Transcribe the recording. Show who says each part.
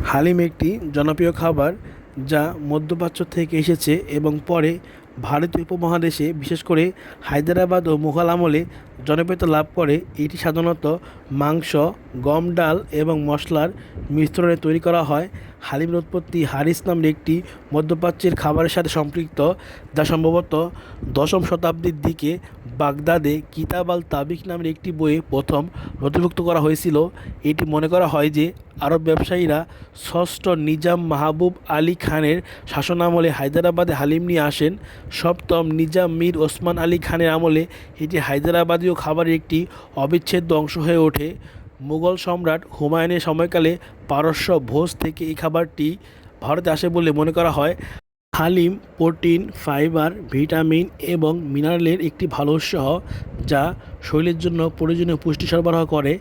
Speaker 1: হালিম একটি জনপ্রিয় খাবার যা মধ্যপ্রাচ্য থেকে এসেছে এবং পরে ভারতীয় উপমহাদেশে বিশেষ করে হায়দ্রাবাদ ও মুঘল আমলে জনপ্রিয়তা লাভ করে। এটি সাধারণত মাংস, গম, ডাল এবং মশলার মিশ্রণে তৈরি করা হয়। হালিমের উৎপত্তি হারিস নামের একটি মধ্যপ্রাচ্যের খাবারের সাথে সম্পৃক্ত, যা সম্ভবত দশম শতাব্দীর দিকে বাগদাদে কিতাব আল তাবিখ নামের একটি বইয়ে প্রথম নথিভুক্ত করা হয়েছিল। এটি মনে করা হয় যে আরব ব্যবসায়ীরা ষষ্ঠ নিজাম মাহবুব আলী খানের শাসনামলে হায়দ্রাবাদে হালিম নিয়ে আসেন। সপ্তম নিজাম মীর ওসমান আলী খানের আমলে এটি হায়দ্রাবাদীয় খাবারের একটি অবিচ্ছেদ্য অংশ হয়ে ওঠে। মুঘল সম্রাট হুমায়ুনের সময়কালে পারস্য ভোজ থেকে এই খাবারটি ভারতে আসে বলে মনে করা হয়। হালিম প্রোটিন, ফাইবার, ভিটামিন এবং মিনারেলের একটি ভালো উৎস, যা শরীরের জন্য প্রয়োজনীয় পুষ্টি সরবরাহ করে।